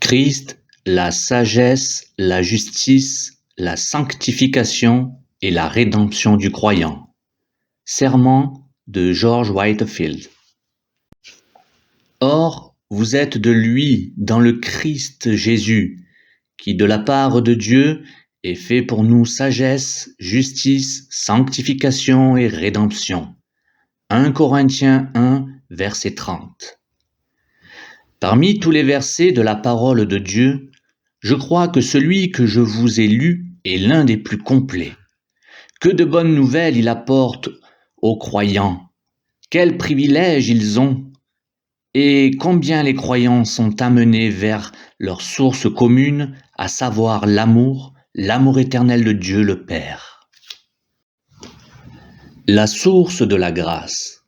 Christ, la sagesse, la justice, la sanctification et la rédemption du croyant. Sermon de George Whitefield. Or, vous êtes de lui dans le Christ Jésus, qui de la part de Dieu est fait pour nous sagesse, justice, sanctification et rédemption. 1 Corinthiens 1, verset 30. Parmi tous les versets de la parole de Dieu, je crois que celui que je vous ai lu est l'un des plus complets. Que de bonnes nouvelles il apporte aux croyants. Quels privilèges ils ont et combien les croyants sont amenés vers leur source commune, à savoir l'amour éternel de Dieu le Père. La source de la grâce.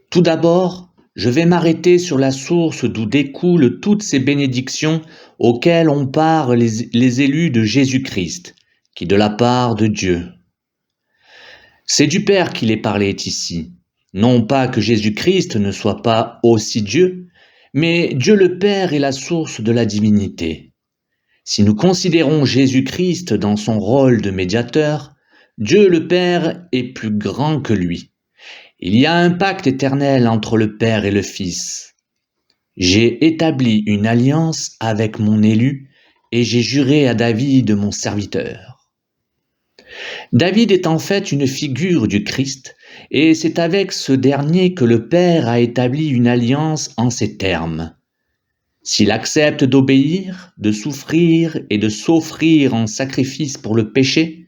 Tout d'abord, je vais m'arrêter sur la source d'où découlent toutes ces bénédictions auxquelles on parle les élus de Jésus-Christ, qui de la part de Dieu. C'est du Père qu'il est parlé ici. Non pas que Jésus-Christ ne soit pas aussi Dieu, mais Dieu le Père est la source de la divinité. Si nous considérons Jésus-Christ dans son rôle de médiateur, Dieu le Père est plus grand que lui. Il y a un pacte éternel entre le Père et le Fils. J'ai établi une alliance avec mon élu et j'ai juré à David mon serviteur. David est en fait une figure du Christ, et c'est avec ce dernier que le Père a établi une alliance en ces termes. S'il accepte d'obéir, de souffrir et de s'offrir en sacrifice pour le péché,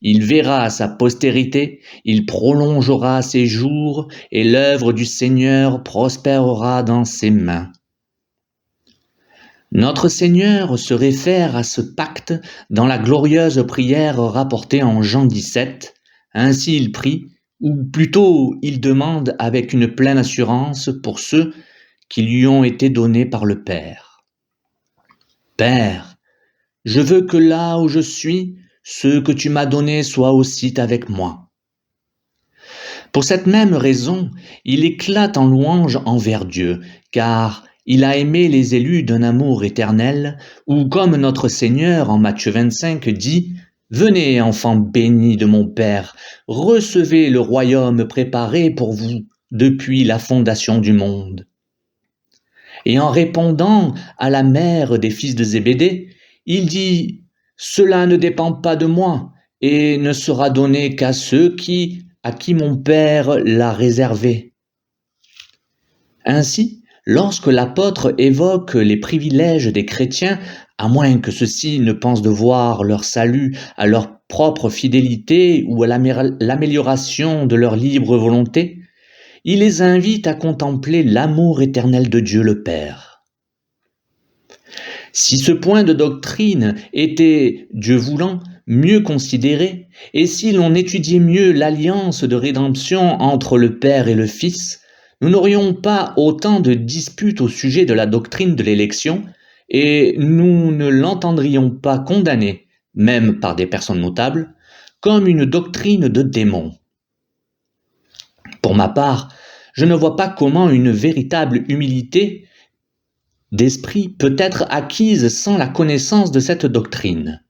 il verra sa postérité, il prolongera ses jours, et l'œuvre du Seigneur prospérera dans ses mains. Notre Seigneur se réfère à ce pacte dans la glorieuse prière rapportée en Jean 17. Ainsi il prie, ou plutôt il demande avec une pleine assurance pour ceux qui lui ont été donnés par le Père. Père, je veux que là où je suis, ceux que tu m'as donnés soient aussi avec moi. Pour cette même raison, il éclate en louange envers Dieu, car il a aimé les élus d'un amour éternel, ou comme notre Seigneur en Matthieu 25 dit, « Venez, enfants bénis de mon Père, recevez le royaume préparé pour vous depuis la fondation du monde. » Et en répondant à la mère des fils de Zébédée, il dit, « Cela ne dépend pas de moi, et ne sera donné qu'à ceux à qui mon Père l'a réservé. » Ainsi, lorsque l'apôtre évoque les privilèges des chrétiens, à moins que ceux-ci ne pensent devoir leur salut à leur propre fidélité ou à l'amélioration de leur libre volonté, il les invite à contempler l'amour éternel de Dieu le Père. Si ce point de doctrine était, Dieu voulant, mieux considéré, et si l'on étudiait mieux l'alliance de rédemption entre le Père et le Fils, nous n'aurions pas autant de disputes au sujet de la doctrine de l'élection, et nous ne l'entendrions pas condamner, même par des personnes notables, comme une doctrine de démon. Pour ma part, je ne vois pas comment une véritable humilité d'esprit peut être acquise sans la connaissance de cette doctrine.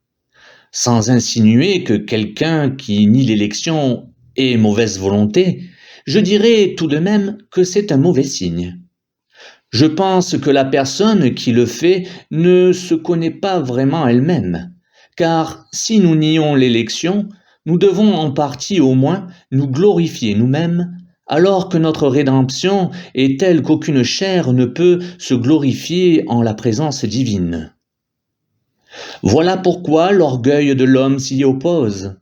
Sans insinuer que quelqu'un qui nie l'élection ait mauvaise volonté, je dirais tout de même que c'est un mauvais signe. Je pense que la personne qui le fait ne se connaît pas vraiment elle-même, car si nous nions l'élection, nous devons en partie au moins nous glorifier nous-mêmes, alors que notre rédemption est telle qu'aucune chair ne peut se glorifier en la présence divine. Voilà pourquoi l'orgueil de l'homme s'y oppose.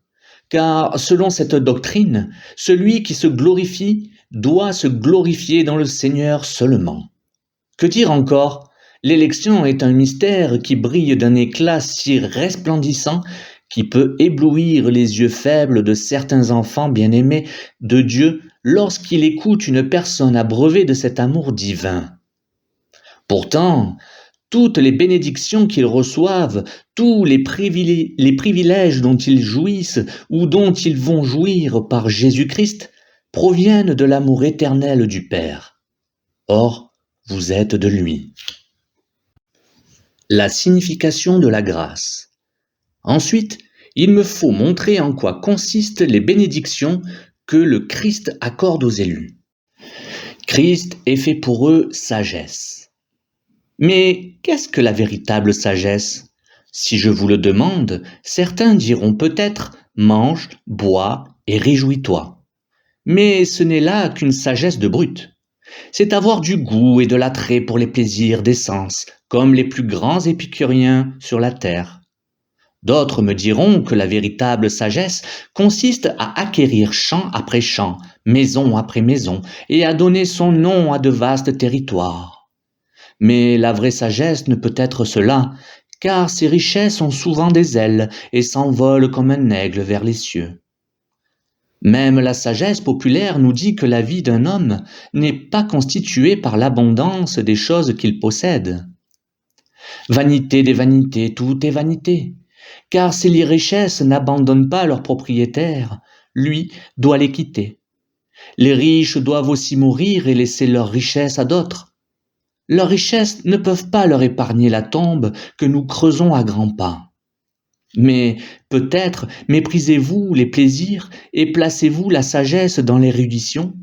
Car selon cette doctrine, celui qui se glorifie doit se glorifier dans le Seigneur seulement. Que dire encore? L'élection est un mystère qui brille d'un éclat si resplendissant qui peut éblouir les yeux faibles de certains enfants bien-aimés de Dieu lorsqu'ils écoutent une personne abreuvée de cet amour divin. Pourtant, toutes les bénédictions qu'ils reçoivent, tous les privilèges dont ils jouissent ou dont ils vont jouir par Jésus-Christ proviennent de l'amour éternel du Père. Or, vous êtes de lui. la signification de la grâce. Ensuite, il me faut montrer en quoi consistent les bénédictions que le Christ accorde aux élus. Christ est fait pour eux sagesse. Mais qu'est-ce que la véritable sagesse? Si je vous le demande, certains diront peut-être « mange, bois et réjouis-toi ». Mais ce n'est là qu'une sagesse de brute. C'est avoir du goût et de l'attrait pour les plaisirs des sens, comme les plus grands épicuriens sur la terre. D'autres me diront que la véritable sagesse consiste à acquérir champ après champ, maison après maison, et à donner son nom à de vastes territoires. Mais la vraie sagesse ne peut être cela, car ces richesses ont souvent des ailes et s'envolent comme un aigle vers les cieux. Même la sagesse populaire nous dit que la vie d'un homme n'est pas constituée par l'abondance des choses qu'il possède. Vanité des vanités, tout est vanité. Car si les richesses n'abandonnent pas leurs propriétaires, lui doit les quitter. Les riches doivent aussi mourir et laisser leurs richesses à d'autres. Leurs richesses ne peuvent pas leur épargner la tombe que nous creusons à grands pas. Mais peut-être méprisez-vous les plaisirs et placez-vous la sagesse dans l'érudition.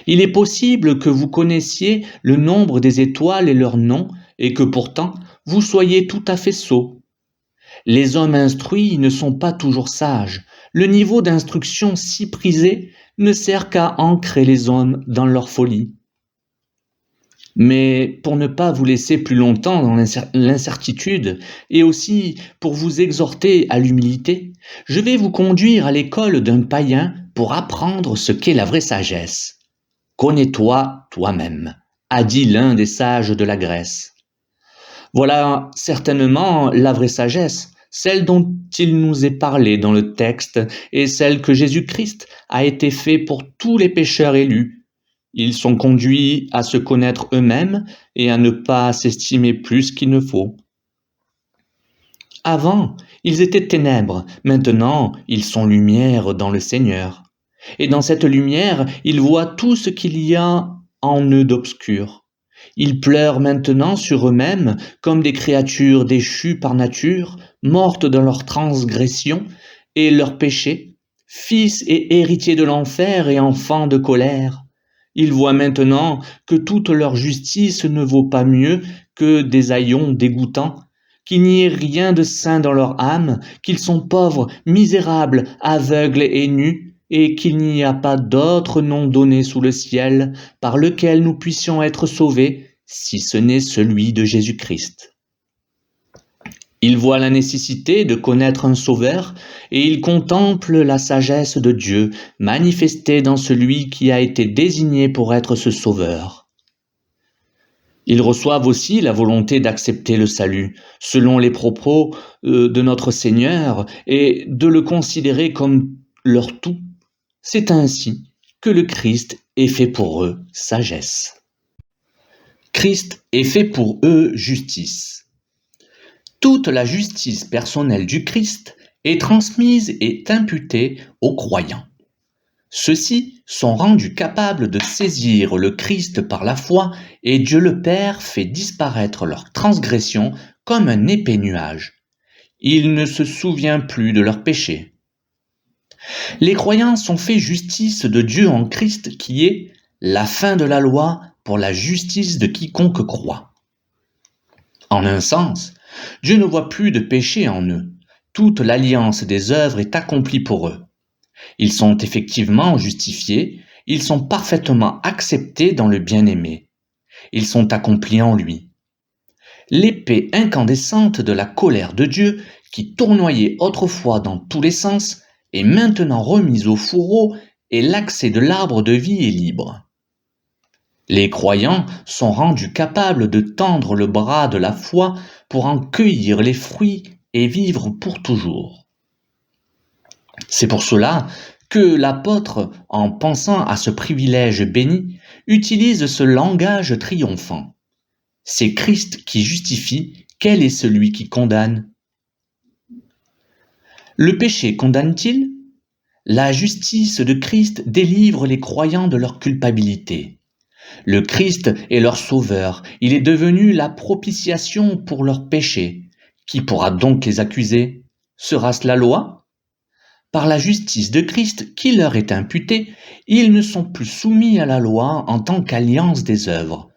Il est possible que vous connaissiez le nombre des étoiles et leurs noms et que pourtant vous soyez tout à fait sot. Les hommes instruits ne sont pas toujours sages. Le niveau d'instruction si prisé ne sert qu'à ancrer les hommes dans leur folie. Mais pour ne pas vous laisser plus longtemps dans l'incertitude et aussi pour vous exhorter à l'humilité, je vais vous conduire à l'école d'un païen pour apprendre ce qu'est la vraie sagesse. Connais-toi toi-même, a dit l'un des sages de la Grèce. Voilà certainement la vraie sagesse, celle dont il nous est parlé dans le texte et celle que Jésus-Christ a été fait pour tous les pécheurs élus. Ils sont conduits à se connaître eux-mêmes et à ne pas s'estimer plus qu'il ne faut. Avant, ils étaient ténèbres, maintenant ils sont lumière dans le Seigneur. Et dans cette lumière, ils voient tout ce qu'il y a en eux d'obscur. Ils pleurent maintenant sur eux-mêmes comme des créatures déchues par nature, mortes dans leur transgression et leur péché, fils et héritiers de l'enfer et enfants de colère. Ils voient maintenant que toute leur justice ne vaut pas mieux que des haillons dégoûtants, qu'il n'y ait rien de saint dans leur âme, qu'ils sont pauvres, misérables, aveugles et nus, et qu'il n'y a pas d'autre nom donné sous le ciel par lequel nous puissions être sauvés, si ce n'est celui de Jésus-Christ. Ils voient la nécessité de connaître un sauveur et ils contemplent la sagesse de Dieu manifestée dans celui qui a été désigné pour être ce sauveur. Ils reçoivent aussi la volonté d'accepter le salut, selon les propos de notre Seigneur, et de le considérer comme leur tout. C'est ainsi que le Christ est fait pour eux sagesse. Christ est fait pour eux justice. Toute la justice personnelle du Christ est transmise et imputée aux croyants. Ceux-ci sont rendus capables de saisir le Christ par la foi et Dieu le Père fait disparaître leurs transgressions comme un épais nuage. Il ne se souvient plus de leurs péchés. Les croyants sont faits justice de Dieu en Christ qui est la fin de la loi pour la justice de quiconque croit. En un sens, Dieu ne voit plus de péché en eux. Toute l'alliance des œuvres est accomplie pour eux. Ils sont effectivement justifiés, ils sont parfaitement acceptés dans le bien-aimé. Ils sont accomplis en lui. L'épée incandescente de la colère de Dieu, qui tournoyait autrefois dans tous les sens, est maintenant remise au fourreau et l'accès de l'arbre de vie est libre. Les croyants sont rendus capables de tendre le bras de la foi pour en cueillir les fruits et vivre pour toujours. C'est pour cela que l'apôtre, en pensant à ce privilège béni, utilise ce langage triomphant. C'est Christ qui justifie, quel est celui qui condamne? Le péché condamne-t-il? La justice de Christ délivre les croyants de leur culpabilité. Le Christ est leur sauveur, il est devenu la propitiation pour leurs péchés. Qui pourra donc les accuser? Sera-ce la loi? Par la justice de Christ qui leur est imputée, ils ne sont plus soumis à la loi en tant qu'alliance des œuvres.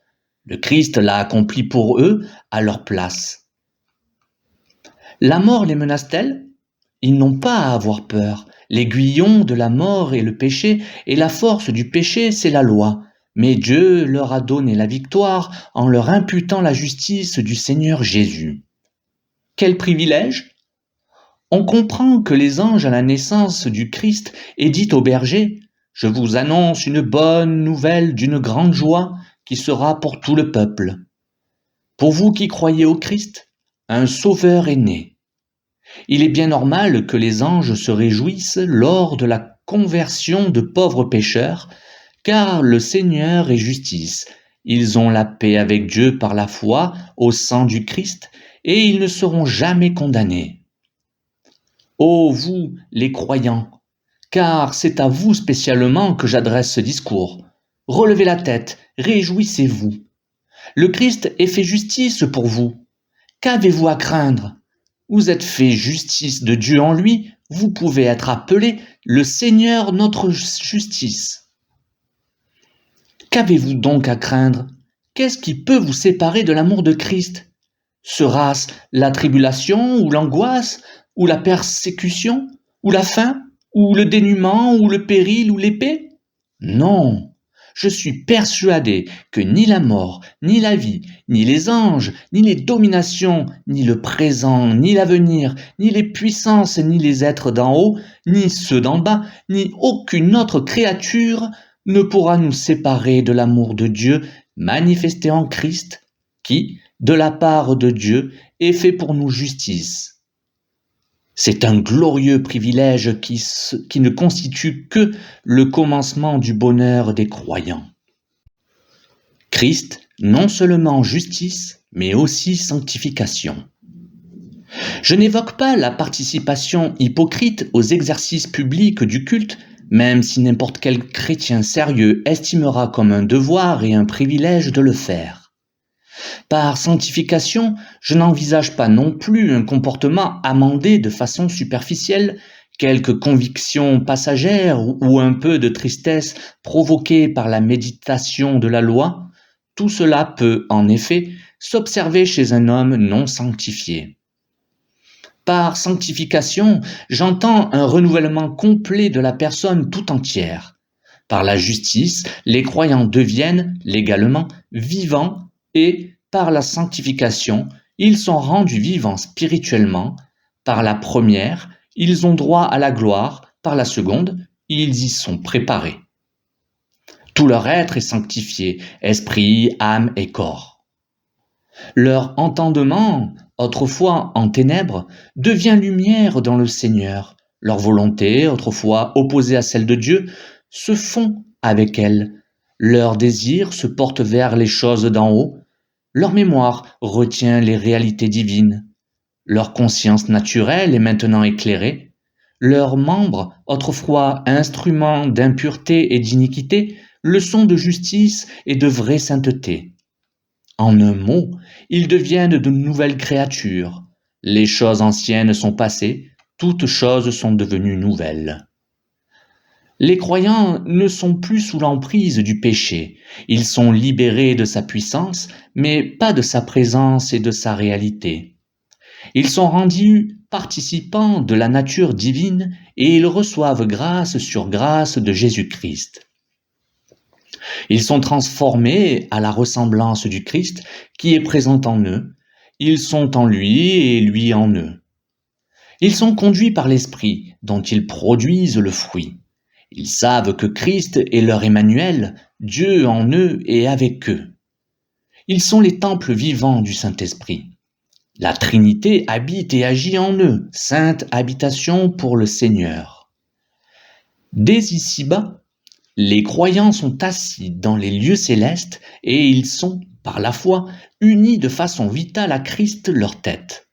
Le Christ l'a accompli pour eux à leur place. La mort les menace-t-elle? Ils n'ont pas à avoir peur. L'aiguillon de la mort est le péché, et la force du péché, c'est la loi. Mais Dieu leur a donné la victoire en leur imputant la justice du Seigneur Jésus. Quel privilège! On comprend que les anges à la naissance du Christ aient dit aux bergers « Je vous annonce une bonne nouvelle d'une grande joie qui sera pour tout le peuple. Pour vous qui croyez au Christ, un sauveur est né. » Il est bien normal que les anges se réjouissent lors de la conversion de pauvres pécheurs, car le Seigneur est justice. Ils ont la paix avec Dieu par la foi au sang du Christ, et ils ne seront jamais condamnés. Ô vous, les croyants, car c'est à vous spécialement que j'adresse ce discours. Relevez la tête, réjouissez-vous. Le Christ ait fait justice pour vous. Qu'avez-vous à craindre? Vous êtes fait justice de Dieu en lui, vous pouvez être appelé le Seigneur notre justice. Qu'avez-vous donc à craindre? Qu'est-ce qui peut vous séparer de l'amour de Christ? Sera-ce la tribulation ou l'angoisse, ou la persécution, ou la faim, ou le dénuement, ou le péril, ou l'épée? Non, je suis persuadé que ni la mort, ni la vie, ni les anges, ni les dominations, ni le présent, ni l'avenir, ni les puissances, ni les êtres d'en haut, ni ceux d'en bas, ni aucune autre créature ne pourra nous séparer de l'amour de Dieu manifesté en Christ, qui, de la part de Dieu, est fait pour nous justice. C'est un glorieux privilège qui ne constitue que le commencement du bonheur des croyants. Christ, non seulement justice, mais aussi sanctification. Je n'évoque pas la participation hypocrite aux exercices publics du culte, même si n'importe quel chrétien sérieux estimera comme un devoir et un privilège de le faire. Par sanctification, je n'envisage pas non plus un comportement amendé de façon superficielle, quelques convictions passagères ou un peu de tristesse provoquée par la méditation de la loi. Tout cela peut, en effet, s'observer chez un homme non sanctifié. Par sanctification, j'entends un renouvellement complet de la personne tout entière. Par la justice, les croyants deviennent, légalement, vivants et, par la sanctification, ils sont rendus vivants spirituellement. Par la première, ils ont droit à la gloire. Par la seconde, ils y sont préparés. Tout leur être est sanctifié, esprit, âme et corps. Leur entendement, autrefois en ténèbres, devient lumière dans le Seigneur. Leur volonté, autrefois opposée à celle de Dieu, se fond avec elle. Leur désir se porte vers les choses d'en haut. Leur mémoire retient les réalités divines. Leur conscience naturelle est maintenant éclairée. Leurs membres, autrefois instruments d'impureté et d'iniquité, le sont de justice et de vraie sainteté. En un mot, ils deviennent de nouvelles créatures. Les choses anciennes sont passées, toutes choses sont devenues nouvelles. Les croyants ne sont plus sous l'emprise du péché. Ils sont libérés de sa puissance, mais pas de sa présence et de sa réalité. Ils sont rendus participants de la nature divine et ils reçoivent grâce sur grâce de Jésus-Christ. Ils sont transformés à la ressemblance du Christ qui est présent en eux. Ils sont en lui et lui en eux. Ils sont conduits par l'Esprit dont ils produisent le fruit. Ils savent que Christ est leur Emmanuel, Dieu en eux et avec eux. Ils sont les temples vivants du Saint-Esprit. La Trinité habite et agit en eux, sainte habitation pour le Seigneur. Dès ici-bas, les croyants sont assis dans les lieux célestes et ils sont, par la foi, unis de façon vitale à Christ leur tête.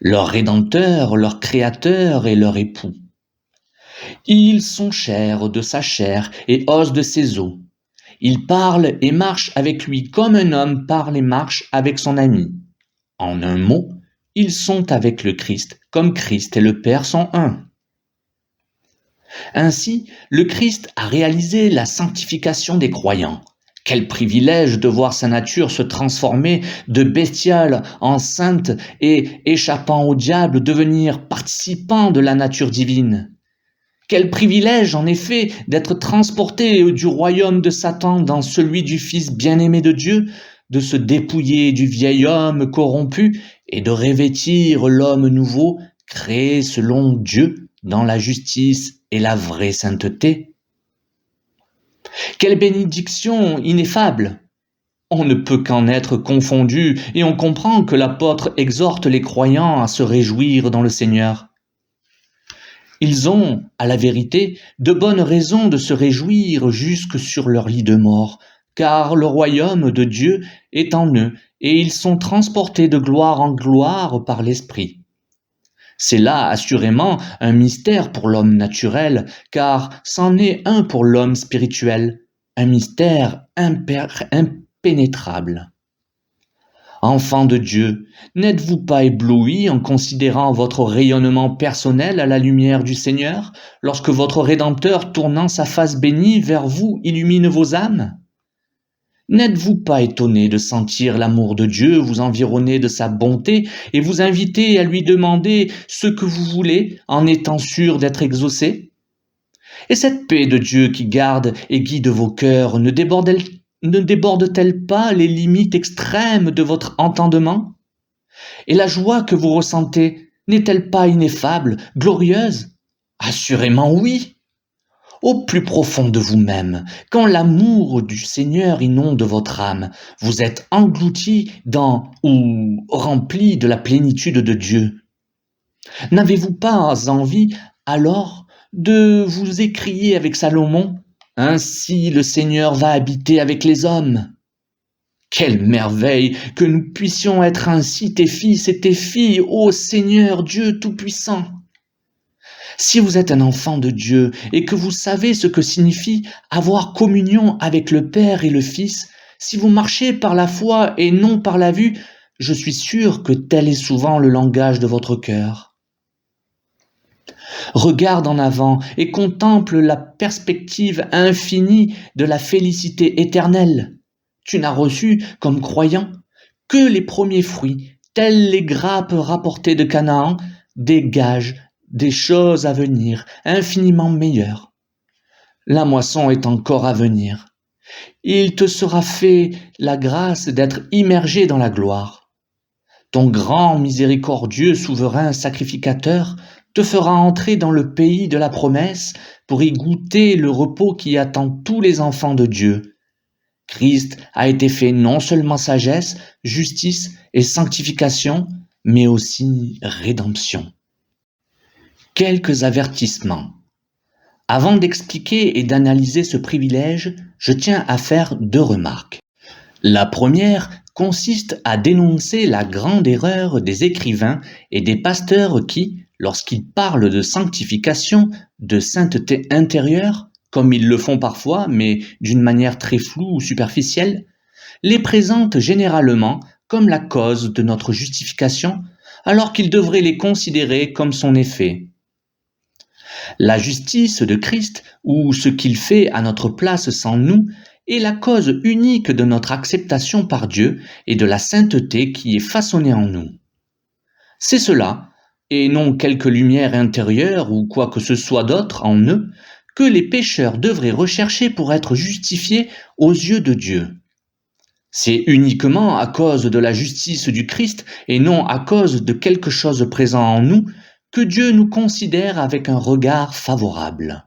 Leur Rédempteur, leur Créateur et leur époux. Ils sont chair de sa chair et os de ses os. Ils parlent et marchent avec lui comme un homme parle et marche avec son ami. En un mot, ils sont avec le Christ, comme Christ et le Père sont un. Ainsi, le Christ a réalisé la sanctification des croyants. Quel privilège de voir sa nature se transformer de bestiale en sainte et, échappant au diable, devenir participant de la nature divine. Quel privilège, en effet, d'être transporté du royaume de Satan dans celui du Fils bien-aimé de Dieu, de se dépouiller du vieil homme corrompu et de revêtir l'homme nouveau, créé selon Dieu, dans la justice et la vraie sainteté. Quelle bénédiction ineffable! On ne peut qu'en être confondu et on comprend que l'apôtre exhorte les croyants à se réjouir dans le Seigneur. Ils ont, à la vérité, de bonnes raisons de se réjouir jusque sur leur lit de mort, car le royaume de Dieu est en eux et ils sont transportés de gloire en gloire par l'Esprit. C'est là assurément un mystère pour l'homme naturel, car c'en est un pour l'homme spirituel, un mystère impénétrable. Enfants de Dieu, n'êtes-vous pas éblouis en considérant votre rayonnement personnel à la lumière du Seigneur, lorsque votre Rédempteur, tournant sa face bénie vers vous, illumine vos âmes? N'êtes-vous pas étonnés de sentir l'amour de Dieu vous environner de sa bonté et vous inviter à lui demander ce que vous voulez en étant sûr d'être exaucé? Et cette paix de Dieu qui garde et guide vos cœurs ne déborde-t-elle pas les limites extrêmes de votre entendement? Et la joie que vous ressentez n'est-elle pas ineffable, glorieuse? Assurément oui. Au plus profond de vous-même, quand l'amour du Seigneur inonde votre âme, vous êtes englouti dans ou rempli de la plénitude de Dieu. N'avez-vous pas envie alors de vous écrier avec Salomon: « Ainsi le Seigneur va habiter avec les hommes ». Quelle merveille que nous puissions être ainsi tes fils et tes filles, ô Seigneur Dieu Tout-Puissant! Si vous êtes un enfant de Dieu et que vous savez ce que signifie avoir communion avec le Père et le Fils, si vous marchez par la foi et non par la vue, je suis sûr que tel est souvent le langage de votre cœur. Regarde en avant et contemple la perspective infinie de la félicité éternelle. Tu n'as reçu, comme croyant, que les premiers fruits, tels les grappes rapportées de Canaan, des gages, des choses à venir, infiniment meilleures. La moisson est encore à venir. Il te sera fait la grâce d'être immergé dans la gloire. Ton grand miséricordieux souverain sacrificateur te fera entrer dans le pays de la promesse pour y goûter le repos qui attend tous les enfants de Dieu. Christ a été fait non seulement sagesse, justice et sanctification, mais aussi rédemption. Quelques avertissements. Avant d'expliquer et d'analyser ce privilège, je tiens à faire 2 remarques. La première consiste à dénoncer la grande erreur des écrivains et des pasteurs qui, lorsqu'ils parlent de sanctification, de sainteté intérieure, comme ils le font parfois, mais d'une manière très floue ou superficielle, les présentent généralement comme la cause de notre justification, alors qu'ils devraient les considérer comme son effet. La justice de Christ, ou ce qu'il fait à notre place sans nous, est la cause unique de notre acceptation par Dieu et de la sainteté qui est façonnée en nous. C'est cela, et non quelque lumière intérieure ou quoi que ce soit d'autre en eux, que les pécheurs devraient rechercher pour être justifiés aux yeux de Dieu. C'est uniquement à cause de la justice du Christ et non à cause de quelque chose présent en nous que Dieu nous considère avec un regard favorable.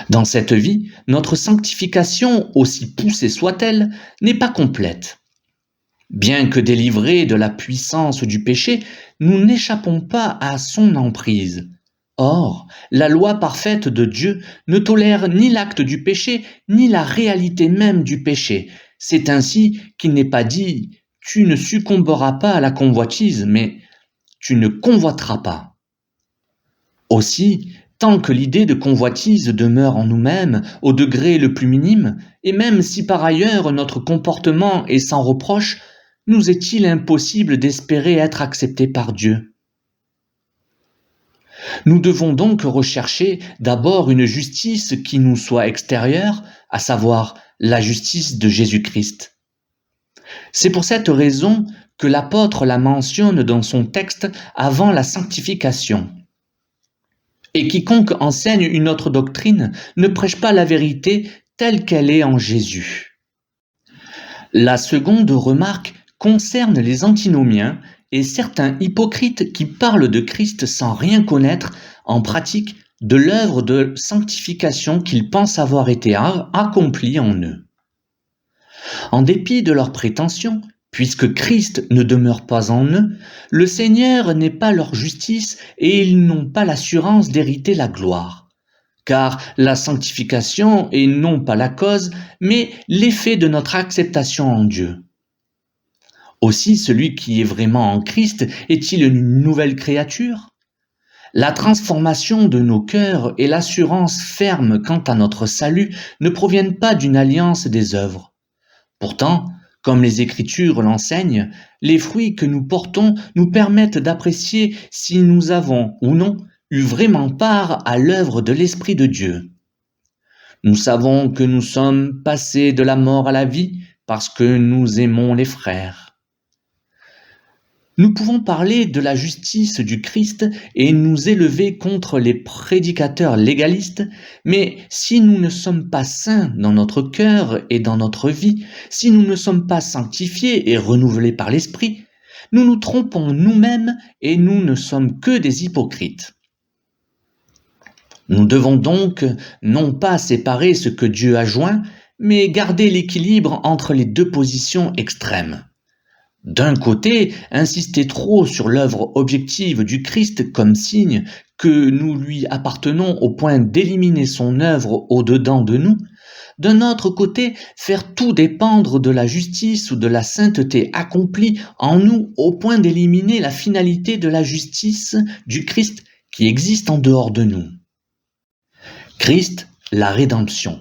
Dans cette vie, notre sanctification, aussi poussée soit-elle, n'est pas complète. Bien que délivrés de la puissance du péché, nous n'échappons pas à son emprise. Or, la loi parfaite de Dieu ne tolère ni l'acte du péché, ni la réalité même du péché. C'est ainsi qu'il n'est pas dit « tu ne succomberas pas à la convoitise », mais « tu ne convoiteras pas ». Aussi, Tant que l'idée de convoitise demeure en nous-mêmes au degré le plus minime, et même si par ailleurs notre comportement est sans reproche, nous est-il impossible d'espérer être acceptés par Dieu? Nous devons donc rechercher d'abord une justice qui nous soit extérieure, à savoir la justice de Jésus-Christ. C'est pour cette raison que l'apôtre la mentionne dans son texte avant la sanctification. Et quiconque enseigne une autre doctrine ne prêche pas la vérité telle qu'elle est en Jésus. La seconde remarque concerne les antinomiens et certains hypocrites qui parlent de Christ sans rien connaître en pratique de l'œuvre de sanctification qu'ils pensent avoir été accomplie en eux. En dépit de leurs prétentions, puisque Christ ne demeure pas en eux, le Seigneur n'est pas leur justice et ils n'ont pas l'assurance d'hériter la gloire. Car la sanctification est non pas la cause, mais l'effet de notre acceptation en Dieu. Aussi, celui qui est vraiment en Christ est-il une nouvelle créature? La transformation de nos cœurs et l'assurance ferme quant à notre salut ne proviennent pas d'une alliance des œuvres. Pourtant, comme les Écritures l'enseignent, les fruits que nous portons nous permettent d'apprécier si nous avons ou non eu vraiment part à l'œuvre de l'Esprit de Dieu. Nous savons que nous sommes passés de la mort à la vie parce que nous aimons les frères. Nous pouvons parler de la justice du Christ et nous élever contre les prédicateurs légalistes, mais si nous ne sommes pas saints dans notre cœur et dans notre vie, si nous ne sommes pas sanctifiés et renouvelés par l'Esprit, nous nous trompons nous-mêmes et nous ne sommes que des hypocrites. Nous devons donc non pas séparer ce que Dieu a joint, mais garder l'équilibre entre les deux positions extrêmes. D'un côté, insister trop sur l'œuvre objective du Christ comme signe que nous lui appartenons au point d'éliminer son œuvre au-dedans de nous. D'un autre côté, faire tout dépendre de la justice ou de la sainteté accomplie en nous au point d'éliminer la finalité de la justice du Christ qui existe en dehors de nous. Christ, la rédemption.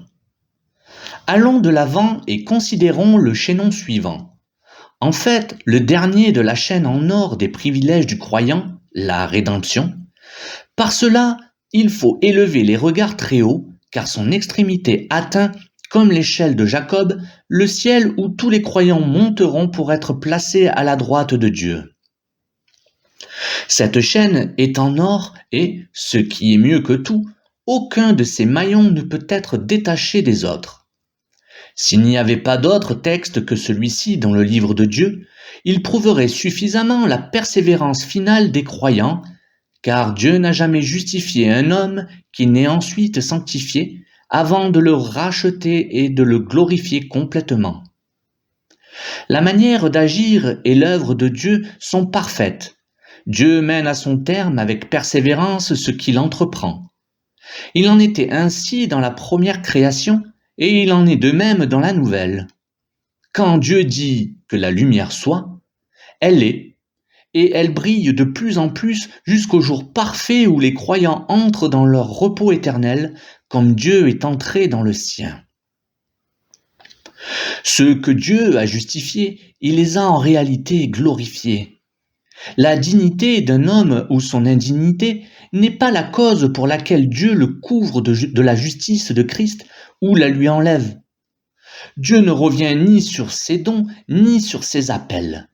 Allons de l'avant et considérons le chaînon suivant. En fait, le dernier de la chaîne en or des privilèges du croyant, la rédemption. Par cela, il faut élever les regards très haut, car son extrémité atteint, comme l'échelle de Jacob, le ciel où tous les croyants monteront pour être placés à la droite de Dieu. Cette chaîne est en or et, ce qui est mieux que tout, aucun de ses maillons ne peut être détaché des autres. S'il n'y avait pas d'autre texte que celui-ci dans le livre de Dieu, il prouverait suffisamment la persévérance finale des croyants, car Dieu n'a jamais justifié un homme qu'il n'ait ensuite sanctifié avant de le racheter et de le glorifier complètement. La manière d'agir et l'œuvre de Dieu sont parfaites. Dieu mène à son terme avec persévérance ce qu'il entreprend. Il en était ainsi dans la première création, et il en est de même dans la nouvelle. Quand Dieu dit que la lumière soit, elle est, et elle brille de plus en plus jusqu'au jour parfait où les croyants entrent dans leur repos éternel, comme Dieu est entré dans le sien. Ceux que Dieu a justifiés, il les a en réalité glorifiés. La dignité d'un homme ou son indignité n'est pas la cause pour laquelle Dieu le couvre de la justice de Christ ou la lui enlève. Dieu ne revient ni sur ses dons, ni sur ses appels.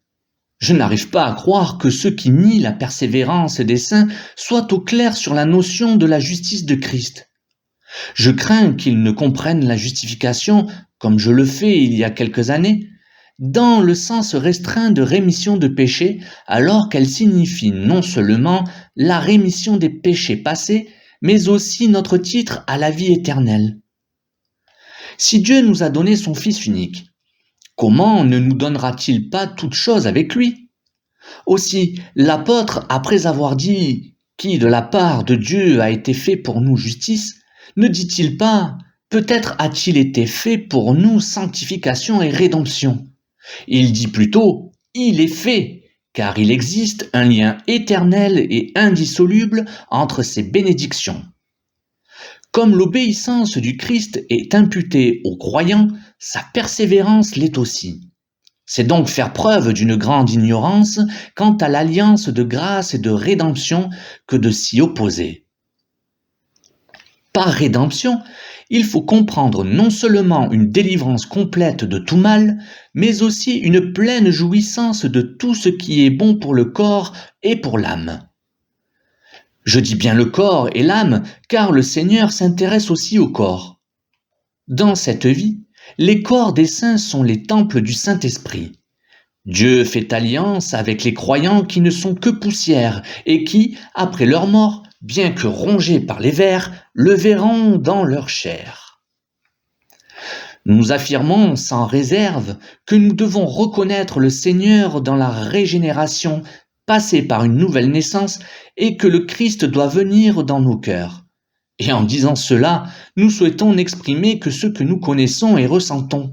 Je n'arrive pas à croire que ceux qui nient la persévérance des saints soient au clair sur la notion de la justice de Christ. Je crains qu'ils ne comprennent la justification, comme je le fais il y a quelques années, dans le sens restreint de rémission de péchés, alors qu'elle signifie non seulement la rémission des péchés passés, mais aussi notre titre à la vie éternelle. Si Dieu nous a donné son Fils unique, comment ne nous donnera-t-il pas toutes choses avec lui? Aussi, l'apôtre, après avoir dit « Qui de la part de Dieu a été fait pour nous justice », ne dit-il pas « Peut-être a-t-il été fait pour nous sanctification et rédemption ». Il dit plutôt « Il est fait », car il existe un lien éternel et indissoluble entre ces bénédictions. Comme l'obéissance du Christ est imputée aux croyants, sa persévérance l'est aussi. C'est donc faire preuve d'une grande ignorance quant à l'alliance de grâce et de rédemption que de s'y opposer. Par rédemption, il faut comprendre non seulement une délivrance complète de tout mal, mais aussi une pleine jouissance de tout ce qui est bon pour le corps et pour l'âme. Je dis bien le corps et l'âme, car le Seigneur s'intéresse aussi au corps. Dans cette vie, les corps des saints sont les temples du Saint-Esprit. Dieu fait alliance avec les croyants qui ne sont que poussière et qui, après leur mort, bien que rongés par les vers, le verront dans leur chair. Nous affirmons sans réserve que nous devons reconnaître le Seigneur dans la régénération, passer par une nouvelle naissance, et que le Christ doit venir dans nos cœurs. Et en disant cela, nous souhaitons n'exprimer que ce que nous connaissons et ressentons.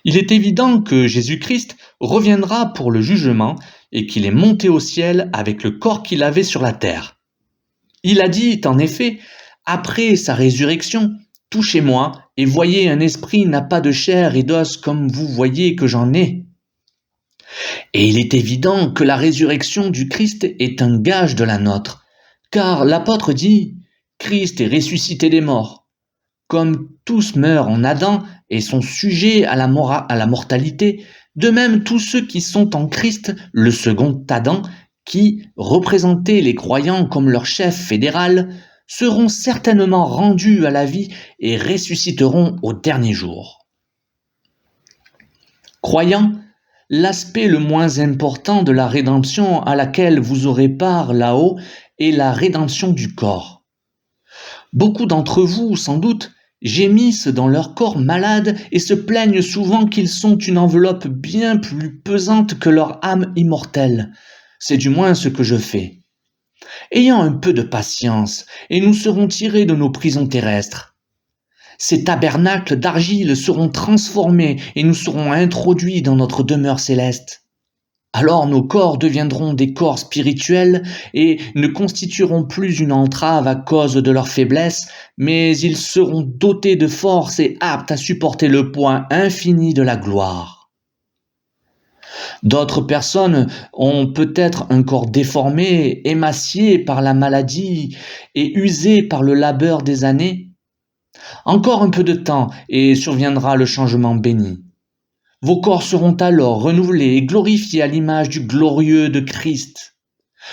Il est évident que Jésus-Christ reviendra pour le jugement et qu'il est monté au ciel avec le corps qu'il avait sur la terre. Il a dit, en effet, après sa résurrection, « Touchez-moi et voyez, un esprit n'a pas de chair et d'os comme vous voyez que j'en ai. » Et il est évident que la résurrection du Christ est un gage de la nôtre, car l'apôtre dit « Christ est ressuscité des morts ». Comme tous meurent en Adam et sont sujets à la mortalité, de même tous ceux qui sont en Christ, le second Adam, qui représentaient les croyants comme leur chef fédéral, seront certainement rendus à la vie et ressusciteront au dernier jour. Croyants, l'aspect le moins important de la rédemption à laquelle vous aurez part là-haut est la rédemption du corps. Beaucoup d'entre vous, sans doute, gémissent dans leur corps malade et se plaignent souvent qu'ils sont une enveloppe bien plus pesante que leur âme immortelle. C'est du moins ce que je fais. Ayons un peu de patience, et nous serons tirés de nos prisons terrestres. Ces tabernacles d'argile seront transformés et nous serons introduits dans notre demeure céleste. Alors nos corps deviendront des corps spirituels et ne constitueront plus une entrave à cause de leur faiblesse, mais ils seront dotés de force et aptes à supporter le poids infini de la gloire. D'autres personnes ont peut-être un corps déformé, émacié par la maladie et usé par le labeur des années. Encore un peu de temps et surviendra le changement béni. Vos corps seront alors renouvelés et glorifiés à l'image du glorieux de Christ.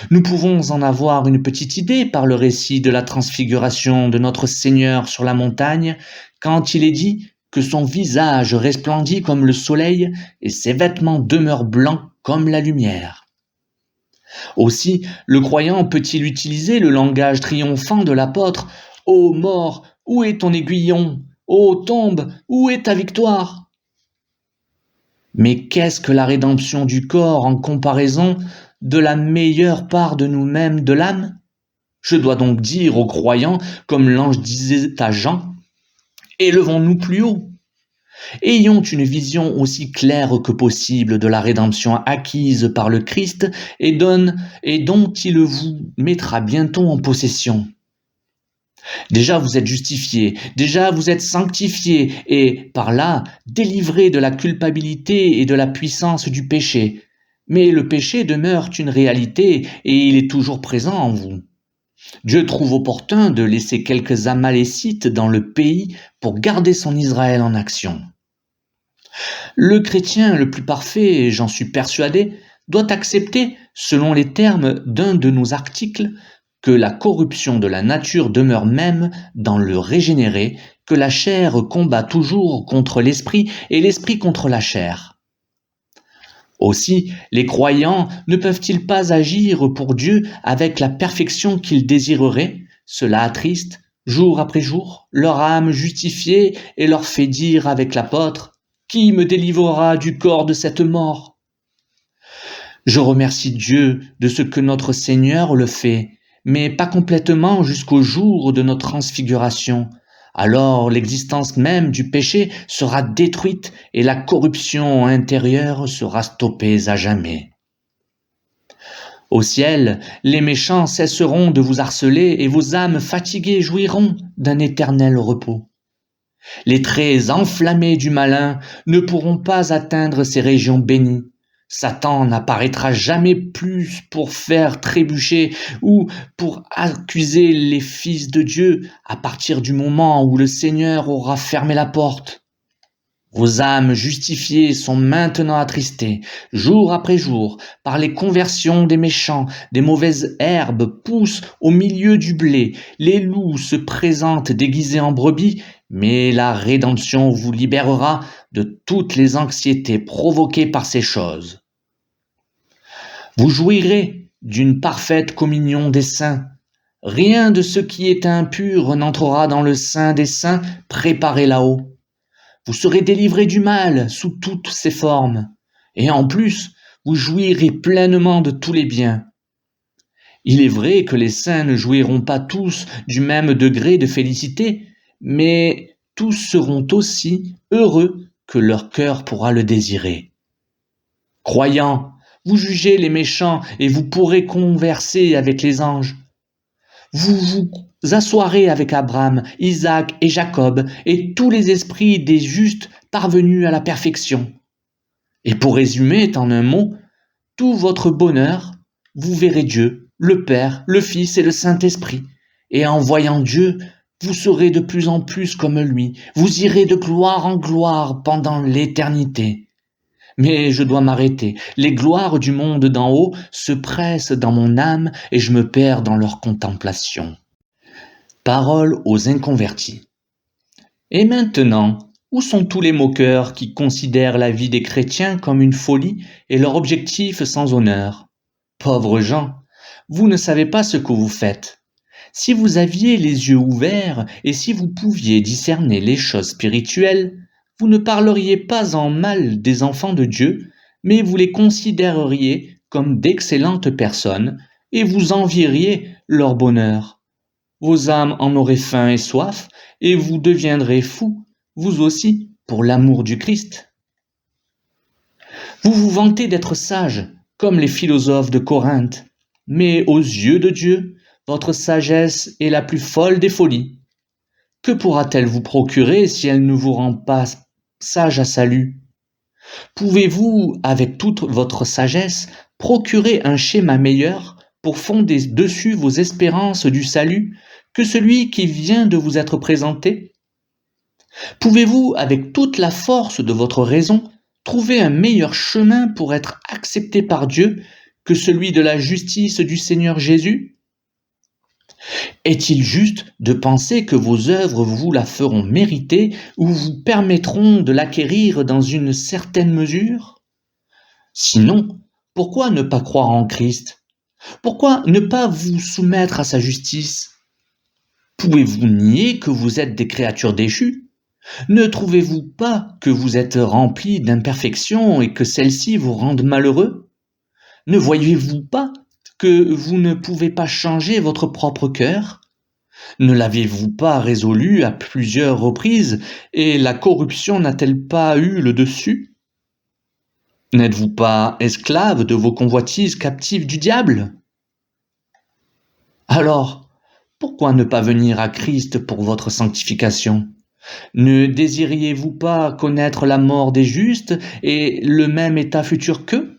Nous pouvons en avoir une petite idée par le récit de la transfiguration de notre Seigneur sur la montagne, quand il est dit que son visage resplendit comme le soleil et ses vêtements demeurent blancs comme la lumière. Aussi, le croyant peut-il utiliser le langage triomphant de l'apôtre « Ô mort, où est ton aiguillon? Ô tombe, où est ta victoire ?» Mais qu'est-ce que la rédemption du corps en comparaison de la meilleure part de nous-mêmes, de l'âme? Je dois donc dire aux croyants, comme l'ange disait à Jean, « Élevons-nous plus haut ». Ayons une vision aussi claire que possible de la rédemption acquise par le Christ et dont il vous mettra bientôt en possession. Déjà vous êtes justifiés, déjà vous êtes sanctifiés et, par là, délivrés de la culpabilité et de la puissance du péché. Mais le péché demeure une réalité et il est toujours présent en vous. Dieu trouve opportun de laisser quelques Amalécites dans le pays pour garder son Israël en action. Le chrétien le plus parfait, j'en suis persuadé, doit accepter, selon les termes d'un de nos articles, que la corruption de la nature demeure même dans le régénéré, que la chair combat toujours contre l'esprit et l'esprit contre la chair. Aussi, les croyants ne peuvent-ils pas agir pour Dieu avec la perfection qu'ils désireraient? Cela attriste, jour après jour, leur âme justifiée et leur fait dire avec l'apôtre « Qui me délivrera du corps de cette mort ?» Je remercie Dieu de ce que notre Seigneur le fait, mais pas complètement jusqu'au jour de notre transfiguration. Alors l'existence même du péché sera détruite et la corruption intérieure sera stoppée à jamais. Au ciel, les méchants cesseront de vous harceler et vos âmes fatiguées jouiront d'un éternel repos. Les traits enflammés du malin ne pourront pas atteindre ces régions bénies. Satan n'apparaîtra jamais plus pour faire trébucher ou pour accuser les fils de Dieu à partir du moment où le Seigneur aura fermé la porte. Vos âmes justifiées sont maintenant attristées, jour après jour, par les conversions des méchants. Des mauvaises herbes poussent au milieu du blé, les loups se présentent déguisés en brebis, mais la rédemption vous libérera de toutes les anxiétés provoquées par ces choses. Vous jouirez d'une parfaite communion des saints. Rien de ce qui est impur n'entrera dans le sein des saints préparés là-haut. Vous serez délivrés du mal sous toutes ses formes, et en plus, vous jouirez pleinement de tous les biens. Il est vrai que les saints ne jouiront pas tous du même degré de félicité, mais tous seront aussi heureux que leur cœur pourra le désirer. Croyants, vous jugez les méchants et vous pourrez converser avec les anges. Vous vous assoirez avec Abraham, Isaac et Jacob et tous les esprits des justes parvenus à la perfection. Et pour résumer en un mot, tout votre bonheur, vous verrez Dieu, le Père, le Fils et le Saint-Esprit. Et en voyant Dieu, vous serez de plus en plus comme lui. Vous irez de gloire en gloire pendant l'éternité. Mais je dois m'arrêter. Les gloires du monde d'en haut se pressent dans mon âme et je me perds dans leur contemplation. Parole aux inconvertis. Et maintenant, où sont tous les moqueurs qui considèrent la vie des chrétiens comme une folie et leur objectif sans honneur? Pauvres gens, vous ne savez pas ce que vous faites. Si vous aviez les yeux ouverts et si vous pouviez discerner les choses spirituelles, vous ne parleriez pas en mal des enfants de Dieu, mais vous les considéreriez comme d'excellentes personnes et vous envieriez leur bonheur. Vos âmes en auraient faim et soif, et vous deviendrez fous, vous aussi, pour l'amour du Christ. Vous vous vantez d'être sages, comme les philosophes de Corinthe, mais aux yeux de Dieu, votre sagesse est la plus folle des folies. Que pourra-t-elle vous procurer si elle ne vous rend pas sage à salut? Pouvez-vous, avec toute votre sagesse, procurer un schéma meilleur pour fonder dessus vos espérances du salut que celui qui vient de vous être présenté? Pouvez-vous, avec toute la force de votre raison, trouver un meilleur chemin pour être accepté par Dieu que celui de la justice du Seigneur Jésus? Est-il juste de penser que vos œuvres vous la feront mériter ou vous permettront de l'acquérir dans une certaine mesure? Sinon, pourquoi ne pas croire en Christ? Pourquoi ne pas vous soumettre à sa justice? Pouvez-vous nier que vous êtes des créatures déchues? Ne trouvez-vous pas que vous êtes remplis d'imperfections et que celles-ci vous rendent malheureux? Ne voyez-vous pas que vous ne pouvez pas changer votre propre cœur? Ne l'avez-vous pas résolu à plusieurs reprises et la corruption n'a-t-elle pas eu le dessus? N'êtes-vous pas esclave de vos convoitises captives du diable? Alors, pourquoi ne pas venir à Christ pour votre sanctification? Ne désiriez-vous pas connaître la mort des justes et le même état futur qu'eux?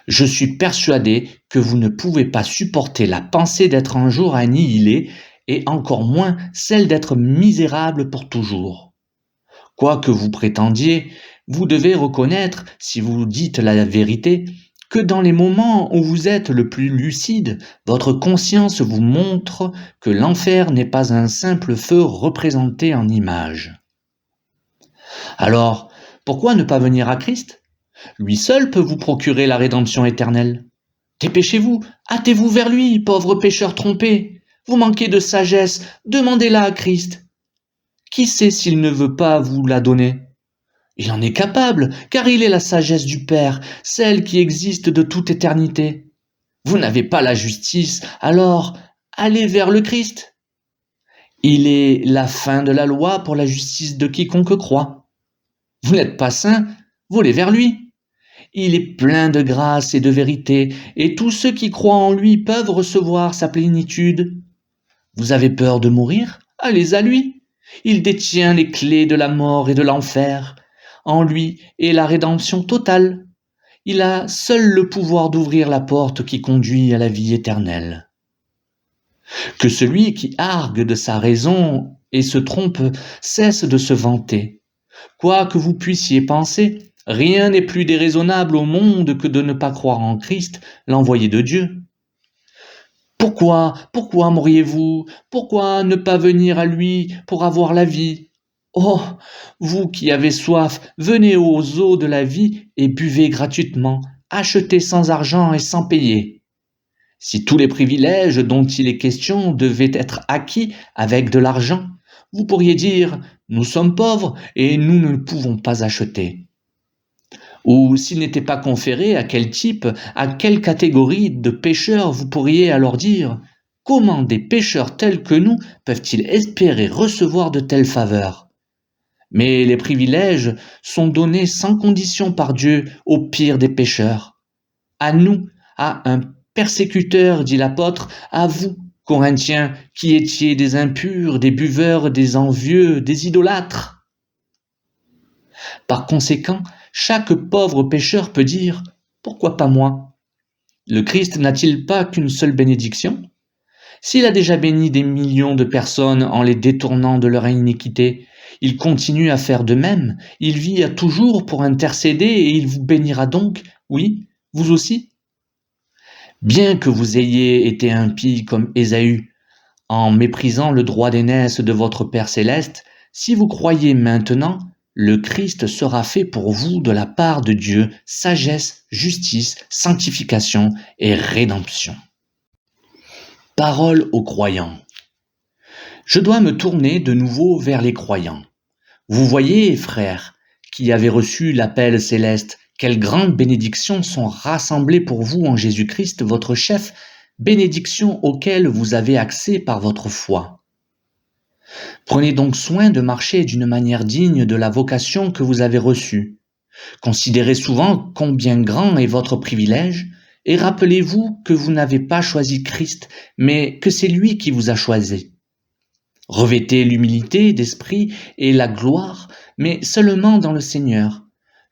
Je suis persuadé que vous ne pouvez pas supporter la pensée d'être un jour annihilé et encore moins celle d'être misérable pour toujours. Quoi que vous prétendiez, vous devez reconnaître, si vous dites la vérité, que dans les moments où vous êtes le plus lucide, votre conscience vous montre que l'enfer n'est pas un simple feu représenté en image. Alors, pourquoi ne pas venir à Christ? Lui seul peut vous procurer la rédemption éternelle. Dépêchez-vous, hâtez-vous vers lui, pauvre pécheur trompé. Vous manquez de sagesse, demandez-la à Christ. Qui sait s'il ne veut pas vous la donner? Il en est capable, car il est la sagesse du Père, celle qui existe de toute éternité. Vous n'avez pas la justice, alors allez vers le Christ. Il est la fin de la loi pour la justice de quiconque croit. Vous n'êtes pas saint, volez vers lui. Il est plein de grâce et de vérité, et tous ceux qui croient en lui peuvent recevoir sa plénitude. Vous avez peur de mourir? Allez à lui. Il détient les clés de la mort et de l'enfer. En lui est la rédemption totale. Il a seul le pouvoir d'ouvrir la porte qui conduit à la vie éternelle. Que celui qui argue de sa raison et se trompe cesse de se vanter. Quoi que vous puissiez penser, rien n'est plus déraisonnable au monde que de ne pas croire en Christ, l'envoyé de Dieu. Pourquoi mourriez-vous? Pourquoi ne pas venir à lui pour avoir la vie? Oh, vous qui avez soif, venez aux eaux de la vie et buvez gratuitement, achetez sans argent et sans payer. Si tous les privilèges dont il est question devaient être acquis avec de l'argent, vous pourriez dire « Nous sommes pauvres et nous ne pouvons pas acheter ». Ou s'il n'était pas conféré à quel type, à quelle catégorie de pécheurs vous pourriez alors dire « Comment des pécheurs tels que nous peuvent-ils espérer recevoir de telles faveurs ?» Mais les privilèges sont donnés sans condition par Dieu au pire des pécheurs. À nous, à un persécuteur, dit l'apôtre, à vous, Corinthiens, qui étiez des impurs, des buveurs, des envieux, des idolâtres. Par conséquent, chaque pauvre pécheur peut dire « Pourquoi pas moi ?» Le Christ n'a-t-il pas qu'une seule bénédiction? S'il a déjà béni des millions de personnes en les détournant de leur iniquité, il continue à faire de même, il vit à toujours pour intercéder et il vous bénira donc, oui, vous aussi. Bien que vous ayez été impie comme Ésaü, en méprisant le droit d'aînesse de votre Père céleste, si vous croyez maintenant, le Christ sera fait pour vous de la part de Dieu, sagesse, justice, sanctification et rédemption. Parole aux croyants. Je dois me tourner de nouveau vers les croyants. Vous voyez, frères, qui avez reçu l'appel céleste, quelles grandes bénédictions sont rassemblées pour vous en Jésus-Christ, votre chef, bénédictions auxquelles vous avez accès par votre foi. Prenez donc soin de marcher d'une manière digne de la vocation que vous avez reçue. Considérez souvent combien grand est votre privilège, et rappelez-vous que vous n'avez pas choisi Christ, mais que c'est lui qui vous a choisi. Revêtez l'humilité d'esprit et la gloire, mais seulement dans le Seigneur,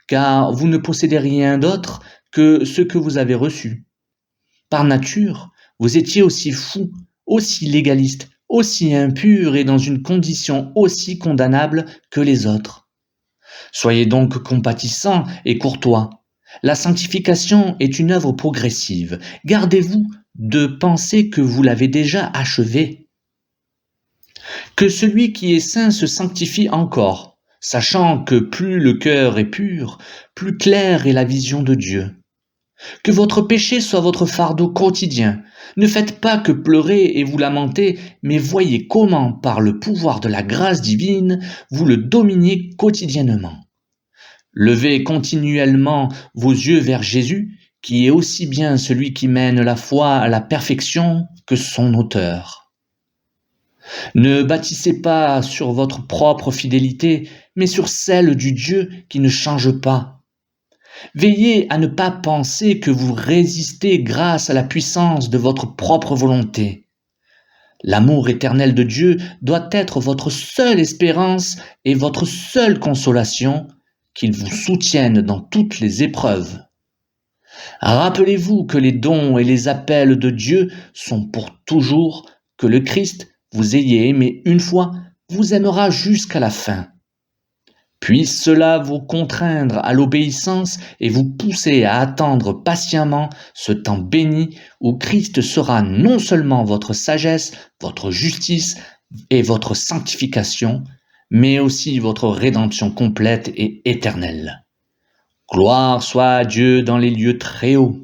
car vous ne possédez rien d'autre que ce que vous avez reçu. Par nature, vous étiez aussi fou, aussi légaliste, aussi impur et dans une condition aussi condamnable que les autres. Soyez donc compatissants et courtois. La sanctification est une œuvre progressive. Gardez-vous de penser que vous l'avez déjà achevée. Que celui qui est saint se sanctifie encore, sachant que plus le cœur est pur, plus claire est la vision de Dieu. Que votre péché soit votre fardeau quotidien. Ne faites pas que pleurer et vous lamenter, mais voyez comment, par le pouvoir de la grâce divine, vous le dominiez quotidiennement. Levez continuellement vos yeux vers Jésus, qui est aussi bien celui qui mène la foi à la perfection que son auteur. Ne bâtissez pas sur votre propre fidélité, mais sur celle du Dieu qui ne change pas. Veillez à ne pas penser que vous résistez grâce à la puissance de votre propre volonté. L'amour éternel de Dieu doit être votre seule espérance et votre seule consolation, qu'il vous soutienne dans toutes les épreuves. Rappelez-vous que les dons et les appels de Dieu sont pour toujours, que le Christ, vous ayez aimé une fois, vous aimera jusqu'à la fin. Puisse cela vous contraindre à l'obéissance et vous pousser à attendre patiemment ce temps béni où Christ sera non seulement votre sagesse, votre justice et votre sanctification, mais aussi votre rédemption complète et éternelle. Gloire soit à Dieu dans les lieux très hauts,